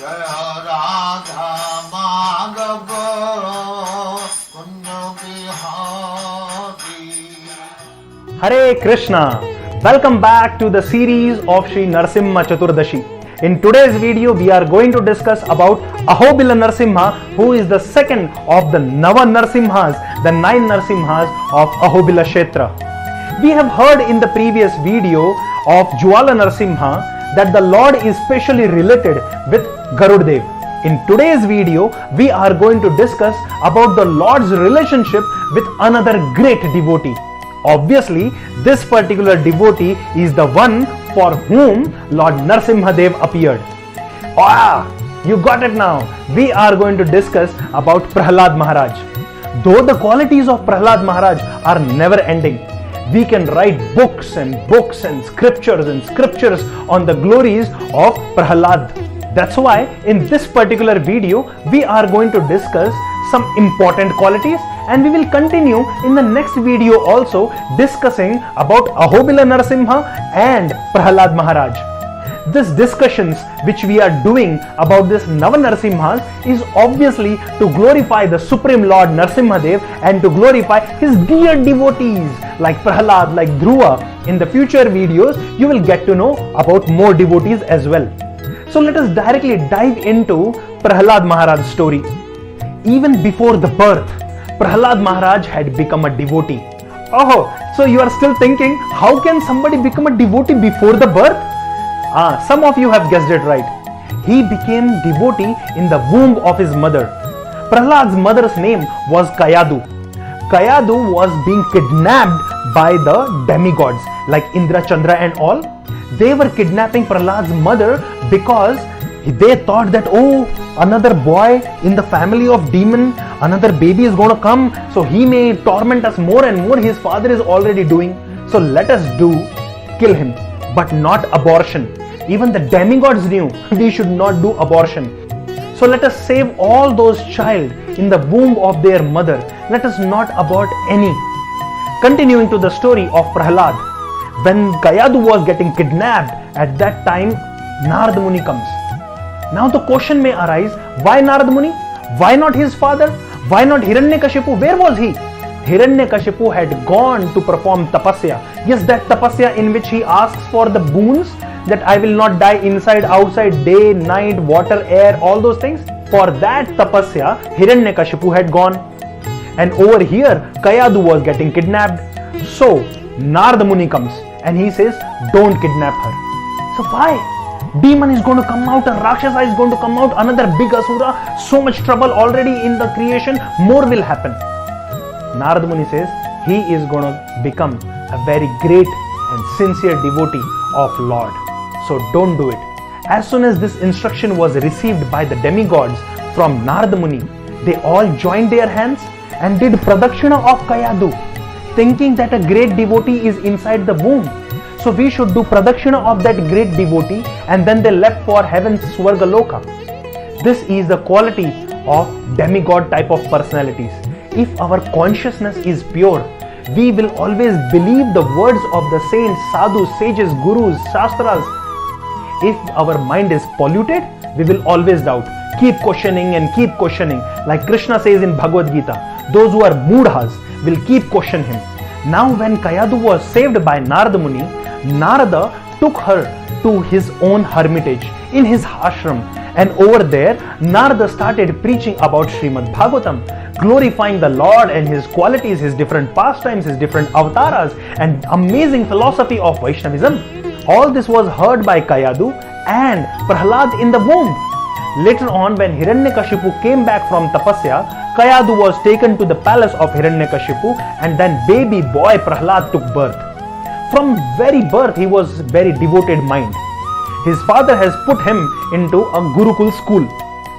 Hare Krishna! Welcome back to the series of Sri Narasimha Chaturdashi. In today's video, we are going to discuss about Ahobilam Narasimha, who is the second of the Nava Narasimhas, the 9 Narasimhas of Ahobila Kshetra. We have heard in the previous video of Jwala Narasimha that the Lord is specially related with Garuda. In today's video, we are going to discuss about the Lord's relationship with another great devotee. Obviously, this particular devotee is the one for whom Lord Narasimhadeva appeared. You got it now. We are going to discuss about Prahlad Maharaj. Though the qualities of Prahlad Maharaj are never ending, we can write books and scriptures on the glories of Prahlad. That's why in this particular video, we are going to discuss some important qualities, and we will continue in the next video also discussing about Ahobilam Narasimha and Prahlad Maharaj. This discussions which we are doing about this Nava Narasimhas is obviously to glorify the Supreme Lord Narasimhadev and to glorify his dear devotees like Prahlad, like Dhruva. In the future videos, you will get to know about more devotees as well. So let us directly dive into Prahlad Maharaj's story. Even before the birth, Prahlad Maharaj had become a devotee. So you are still thinking, how can somebody become a devotee before the birth? Some of you have guessed it right. He became devotee in the womb of his mother. Prahlad's mother's name was Kayadu. Kayadu was being kidnapped by the demigods like Indra, Chandra and all. They were kidnapping Prahlad's mother because they thought that, another boy in the family of demon, another baby is going to come, so he may torment us more and more. His father is already doing, so let us kill him, but not abortion. Even the demigods knew we should not do abortion. So let us save all those child in the womb of their mother. Let us not abort any. Continuing to the story of Prahlad, when Kayadu was getting kidnapped, at that time Narada Muni comes. Now the question may arise, why Narada Muni? Why not his father? Why not Hiranyakashipu? Where was he? Hiranyakashipu had gone to perform tapasya. Yes, that tapasya in which he asks for the boons, that I will not die inside, outside, day, night, water, air, all those things. For that tapasya, Hiranyakashipu had gone. And over here, Kayadu was getting kidnapped. So Narada Muni comes and he says, don't kidnap her. So why? Demon is going to come out, a Rakshasa is going to come out, another big Asura, so much trouble already in the creation, more will happen. Narada Muni says he is going to become a very great and sincere devotee of Lord. So don't do it. As soon as this instruction was received by the demigods from Narada Muni, they all joined their hands and did pradakshina of Kayadu, thinking that a great devotee is inside the womb. So we should do pradakshina of that great devotee, and then they left for heaven's Swargaloka. This is the quality of demigod type of personalities. If our consciousness is pure, we will always believe the words of the saints, sadhus, sages, gurus, shastras. If our mind is polluted, we will always doubt. Keep questioning and keep questioning. Like Krishna says in Bhagavad Gita, those who are mudhas will keep questioning him. Now when Kayadu was saved by Narada Muni, Narada took her to his own hermitage in his ashram, and over there Narada started preaching about Srimad Bhagavatam, glorifying the Lord and his qualities, his different pastimes, his different avatars and amazing philosophy of Vaishnavism. All this was heard by Kayadu and Prahlad in the womb. Later on, when Hiranyakashipu came back from tapasya, Kayadu was taken to the palace of Hiranyakashipu, and then baby boy Prahlad took birth. From very birth, he was very devoted mind. His father has put him into a Gurukul school.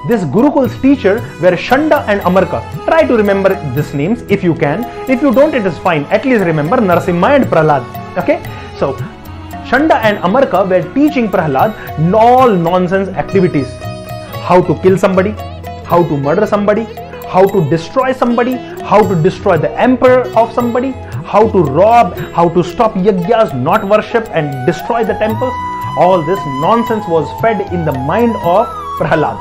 This Gurukul's teacher were Shanda and Amarka. Try to remember these names if you can. If you don't, it is fine. At least remember Narasimha and Prahlad. Okay? So, Shanda and Amarka were teaching Prahlad all nonsense activities. How to kill somebody, how to murder somebody, how to destroy somebody, how to destroy the emperor of somebody, how to rob, how to stop yajnas, not worship and destroy the temples. All this nonsense was fed in the mind of Prahlad.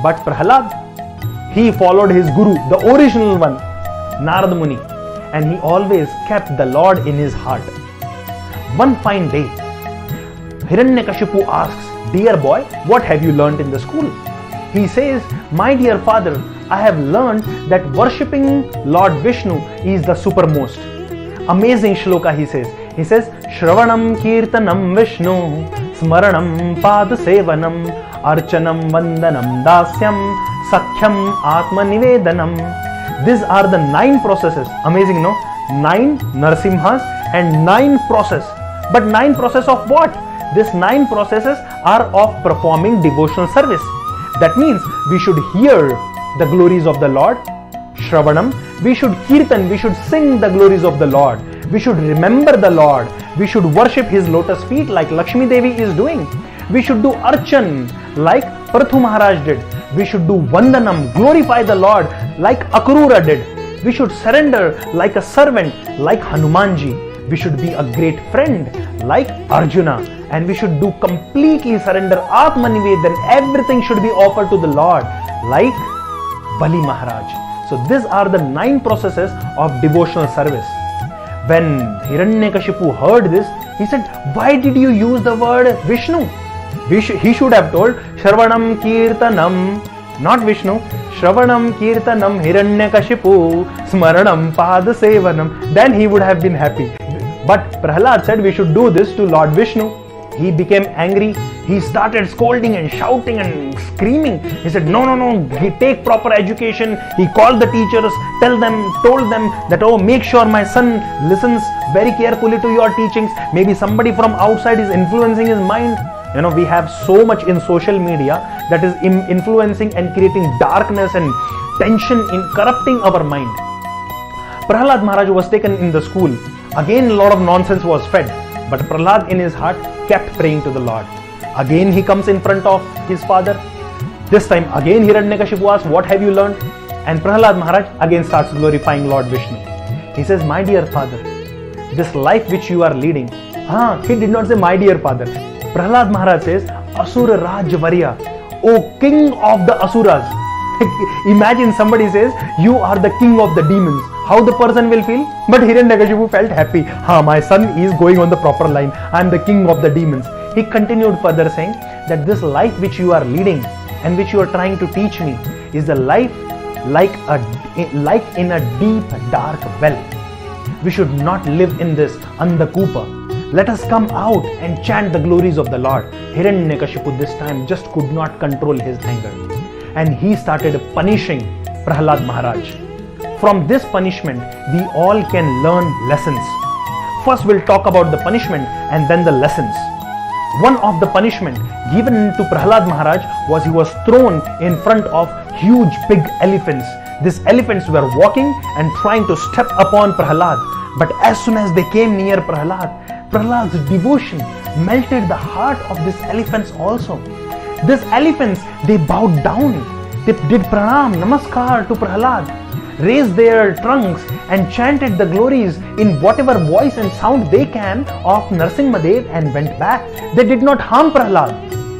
But Prahlad, he followed his guru, the original one, Narada Muni, and he always kept the Lord in his heart. One fine day, Hiranyakashipu asks, "Dear boy, what have you learnt in the school?" He says, "My dear father, I have learned that worshipping Lord Vishnu is the supermost." Amazing shloka he says. He says, "Shravanam kirtanam Vishnu, smaranam pad sevanam, archanam vandanam dasyam, sakhyam atma nivedanam." These are the 9 processes. Amazing, no? 9 Narasimhas and 9 process. But 9 process of what? These 9 processes are of performing devotional service. That means we should hear the glories of the Lord, Shravanam. We should kirtan, we should sing the glories of the Lord. We should remember the Lord. We should worship His lotus feet like Lakshmi Devi is doing. We should do archan like Prathu Maharaj did. We should do vandanam, glorify the Lord like Akrura did. We should surrender like a servant like Hanumanji. We should be a great friend like Arjuna, and we should do completely surrender Atmanivedan. Everything should be offered to the Lord like Bali Maharaj. So these are the 9 processes of devotional service. When Hiranyakashipu heard this, he said, "Why did you use the word Vishnu? He should have told Shravanam Kirtanam, not Vishnu. Shravanam Kirtanam Hiranyakashipu Smaranam Pada Sevanam." Then he would have been happy. But Prahlad said we should do this to Lord Vishnu. He became angry. He started scolding and shouting and screaming. He said, no, take proper education. He called the teachers, told them that, "Oh, make sure my son listens very carefully to your teachings. Maybe somebody from outside is influencing his mind." You know, we have so much in social media that is influencing and creating darkness and tension in corrupting our mind. Prahlad Maharaj was taken in the school. Again, a lot of nonsense was fed. But Prahlad in his heart kept praying to the Lord. Again, he comes in front of his father. This time, again, Hiranyakashipu asks, "What have you learned?" And Prahlad Maharaj again starts glorifying Lord Vishnu. He says, "My dear father, this life which you are leading." He did not say, "My dear father." Prahlad Maharaj says, "Asura Rajvarya, O king of the Asuras." Imagine somebody says, "You are the king of the demons." How the person will feel? But Hiranyakashipu felt happy. My son is going on the proper line. I am the king of the demons. He continued further saying that this life which you are leading and which you are trying to teach me is a life like in a deep dark well. We should not live in this andakupa. Let us come out and chant the glories of the Lord. Hiranyakashipu this time just could not control his anger, and he started punishing Prahlad Maharaj. From this punishment, we all can learn lessons. First, we'll talk about the punishment and then the lessons. One of the punishment given to Prahlad Maharaj was he was thrown in front of huge big elephants. These elephants were walking and trying to step upon Prahlad. But as soon as they came near Prahlad's devotion melted the heart of these elephants also. These elephants, they bowed down. They did pranam, namaskar to Prahlad, raised their trunks and chanted the glories in whatever voice and sound they can of Narasimhadev and went back. They did not harm Prahlad.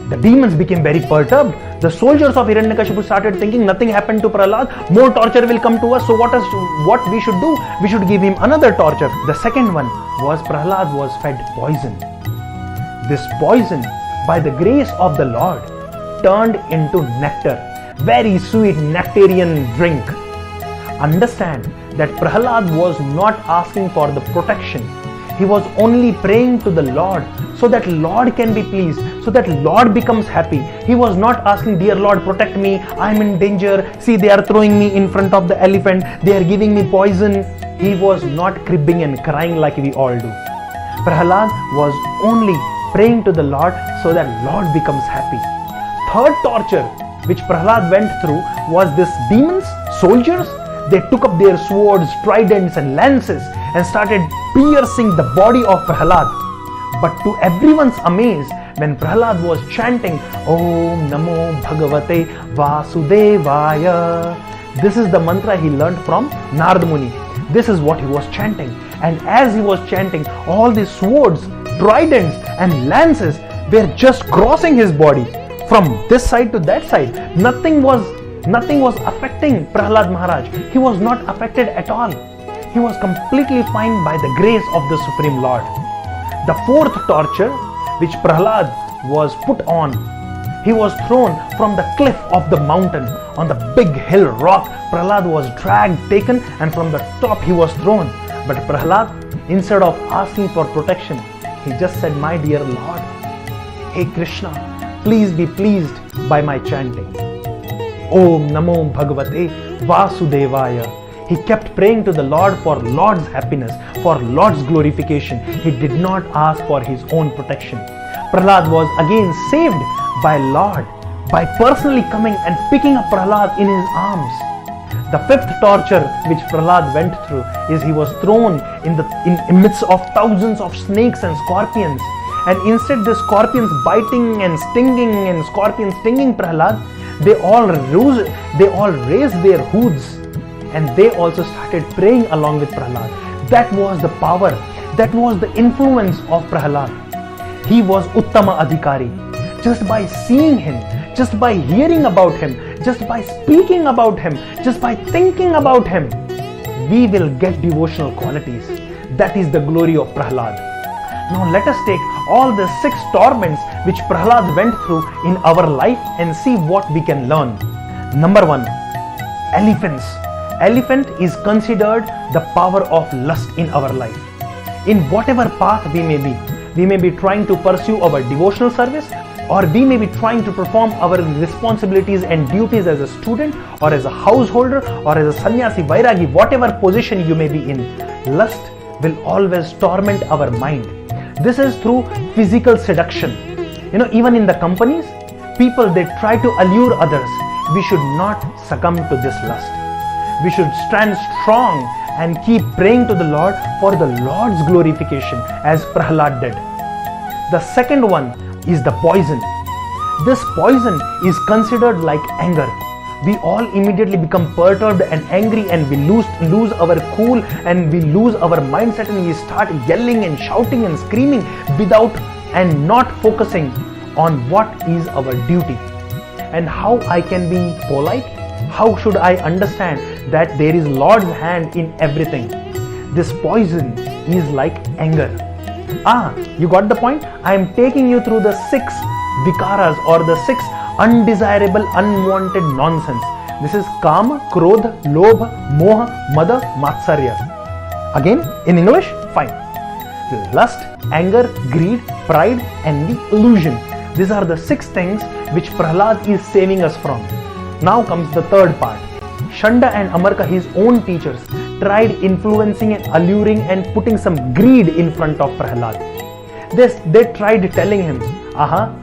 The demons became very perturbed. The soldiers of Hiranyakashipu started thinking nothing happened to Prahlad. More torture will come to us. So what we should do? We should give him another torture. The second one was Prahlad was fed poison. This poison, by the grace of the Lord, turned into nectar. Very sweet nectarian drink. Understand that Prahlad was not asking for the protection. He was only praying to the Lord so that Lord can be pleased, so that Lord becomes happy. He was not asking, "Dear Lord, protect me. I am in danger. See, they are throwing me in front of the elephant. They are giving me poison." He was not cribbing and crying like we all do. Prahlad was only praying to the Lord so that Lord becomes happy. Third torture which Prahlad went through was this demons, soldiers. They took up their swords, tridents and lances and started piercing the body of Prahlad. But to everyone's amaze, when Prahlad was chanting, "Om Namo Bhagavate Vasudevaya," this is the mantra he learned from Narada Muni. This is what he was chanting. And as he was chanting, all these swords, tridents and lances were just crossing his body, from this side to that side. Nothing was affecting Prahlad Maharaj. He was not affected at all. He was completely fine by the grace of the Supreme Lord. The fourth torture which Prahlad was put on, he was thrown from the cliff of the mountain on the big hill rock. Prahlad was dragged, taken, and from the top he was thrown. But Prahlad, instead of asking for protection, he just said, "My dear Lord, hey Krishna, please be pleased by my chanting. Om Namo Bhagavate Vasudevaya." He kept praying to the Lord for Lord's happiness, for Lord's glorification. He did not ask for his own protection. Prahlad was again saved by Lord by personally coming and picking up Prahlad in his arms. The fifth torture which Prahlad went through is he was thrown in midst of thousands of snakes and scorpions. And instead the scorpions biting and scorpions stinging Prahlad, they all raised their hoods and they also started praying along with Prahlad. That was the power, that was the influence of Prahlad. He was Uttama Adhikari. Just by seeing him, just by hearing about him, just by speaking about him, just by thinking about him, we will get devotional qualities. That is the glory of Prahlad. Now let us take all the 6 torments which Prahlad went through in our life and see what we can learn. Number 1, elephants. Elephant is considered the power of lust in our life. In whatever path we may be trying to pursue our devotional service, or we may be trying to perform our responsibilities and duties as a student or as a householder or as a sannyasi, vairagi, whatever position you may be in. Lust will always torment our mind. This is through physical seduction. Even in the companies, people, they try to allure others. We should not succumb to this lust. We should stand strong and keep praying to the Lord for the Lord's glorification as Prahlad did. The second one is the poison. This poison is considered like anger. We all immediately become perturbed and angry, and we lose our cool, and we lose our mindset, and we start yelling and shouting and screaming without and not focusing on what is our duty and how I can be polite. How should I understand that there is Lord's hand in everything? This poison is like anger. You got the point? I am taking you through the 6 vikaras, or the 6 undesirable, unwanted nonsense. This is Kama, Krodha, Lobha, Moha, Mada, Matsarya. Again, in English, fine. Lust, anger, greed, pride, envy, illusion. These are the 6 things which Prahlad is saving us from. Now comes the third part. Shanda and Amarka, his own teachers, tried influencing and alluring and putting some greed in front of Prahlad. They tried telling him,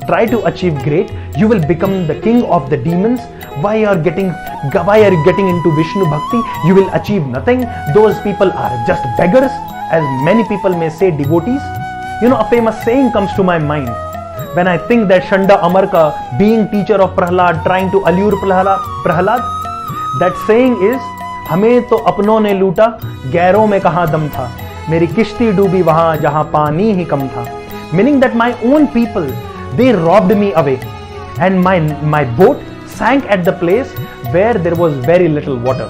try to achieve great, you will become the king of the demons. Why are you getting into Vishnu Bhakti? You will achieve nothing. Those people are just beggars, as many people may say devotees. A famous saying comes to my mind when I think that Shanda Amarka, being teacher of Prahlad, trying to allure Prahlad, that saying is, हमें तो अपनों ने लूटा, गैरों में कहाँ दम था, मेरी किश्ती डूबी वहाँ जहाँ पानी ही कम था. Meaning that my own people, they robbed me away, and my boat sank at the place where there was very little water.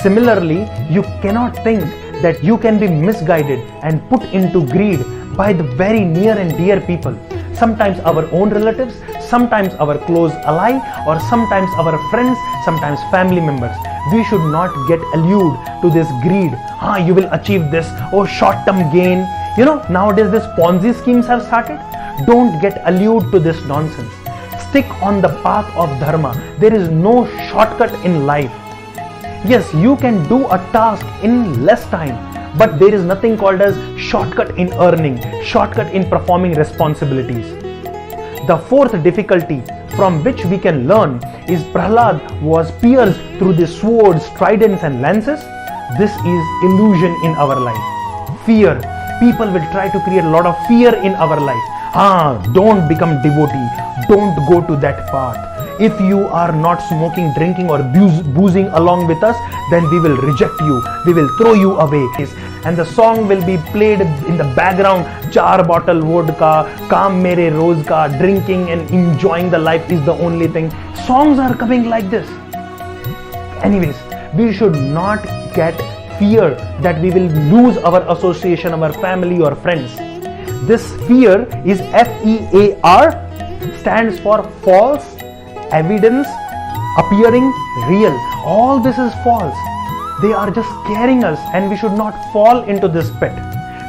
Similarly, you cannot think that you can be misguided and put into greed by the very near and dear people. Sometimes our own relatives, sometimes our close ally, or sometimes our friends, sometimes family members. We should not get allured to this greed. You will achieve this, short-term gain. Nowadays this Ponzi schemes have started. Don't get allured to this nonsense. Stick on the path of dharma. There is no shortcut in life. Yes, you can do a task in less time, but there is nothing called as shortcut in earning, shortcut in performing responsibilities. The fourth difficulty from which we can learn is Prahlad was pierced through the swords, tridents and lances. This is illusion in our life. Fear. People will try to create a lot of fear in our life. Don't become devotee. Don't go to that path. If you are not smoking, drinking or boozing along with us, then we will reject you. We will throw you away. and the song will be played in the background. 4 bottle vodka, kaam mere roz ka, drinking and enjoying the life is the only thing. Songs are coming like this. Anyways, we should not get fear that we will lose our association, our family or friends. This fear is FEAR, stands for false evidence appearing real. All this is false. They are just scaring us, and we should not fall into this pit.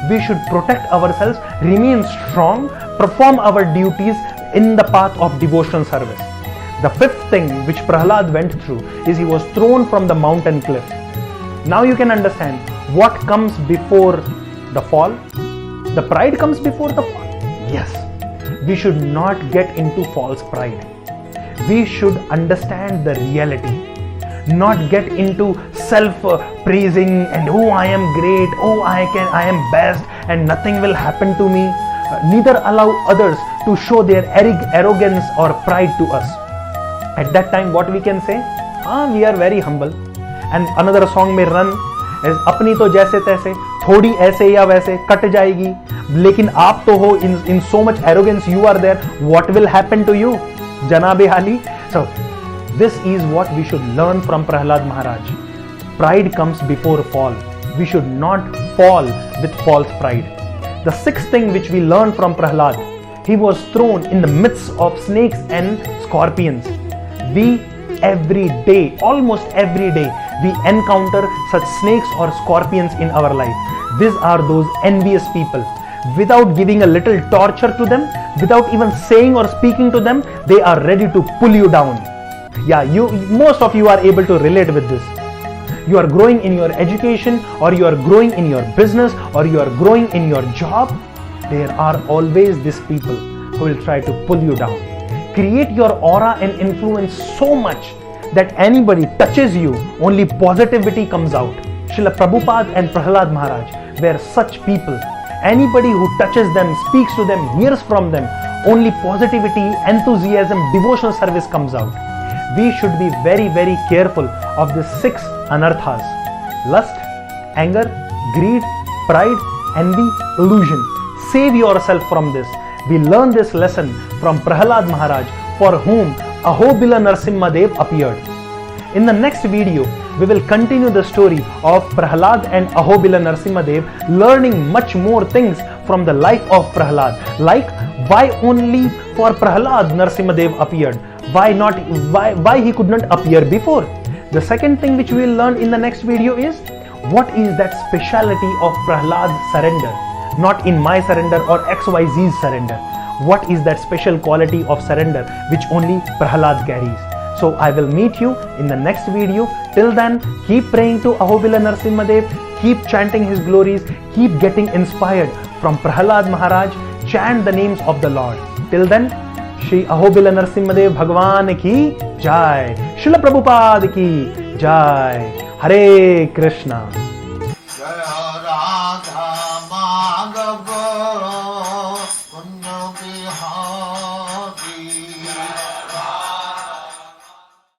We should protect ourselves, remain strong, perform our duties in the path of devotional service. The 5th thing which Prahlad went through is he was thrown from the mountain cliff. Now you can understand what comes before the fall. The pride comes before the fall. Yes, we should not get into false pride. We should understand the reality, not get into self-praising and oh, I am great, oh, I am best and nothing will happen to me. Neither allow others to show their arrogance or pride to us. At that time, what we can say? We are very humble. And another song may run as अपनी तो जैसे तैसे, थोड़ी ऐसे या वैसे cut जाएगी, लेकिन आप तो हो in so much arrogance you are there. What will happen to you, Janabe Ali? So this is what we should learn from Prahlad Maharaj. Pride comes before fall. We should not fall with false pride. The 6th thing which we learn from Prahlad, he was thrown in the midst of snakes and scorpions. We every day, almost every day, we encounter such snakes or scorpions in our life. These are those envious people. Without giving a little torture to them, without even saying or speaking to them, they are ready to pull you down. Yeah, most of you are able to relate with this. You are growing in your education, or you are growing in your business, or you are growing in your job. There are always these people who will try to pull you down. Create your aura and influence so much that anybody touches you, only positivity comes out. Srila Prabhupada and Prahlad Maharaj were such people. Anybody who touches them, speaks to them, hears from them, only positivity, enthusiasm, devotional service comes out. We should be very, very careful of the 6 anarthas: lust, anger, greed, pride, envy, illusion. Save yourself from this. We learn this lesson from Prahlad Maharaj, for whom Ahobilam Narasimhadeva appeared. In the next video, we will continue the story of Prahlad and Ahobilam Narasimhadeva, learning much more things from the life of Prahlad. Like, why only for Prahlad Narasimhadeva appeared? Why he could not appear before? The second thing which we will learn in the next video is, what is that speciality of Prahlad's surrender? Not in my surrender or XYZ's surrender. What is that special quality of surrender which only Prahlad carries? So I will meet you in the next video. Till then, keep praying to Ahobilam Narasimhadeva, keep chanting his glories, keep getting inspired from Prahlad Maharaj, chant the names of the Lord. Till then, Shri Ahobilam Narasimhadeva Bhagwan ki Jai, Srila Prabhupada ki Jai, Hare Krishna.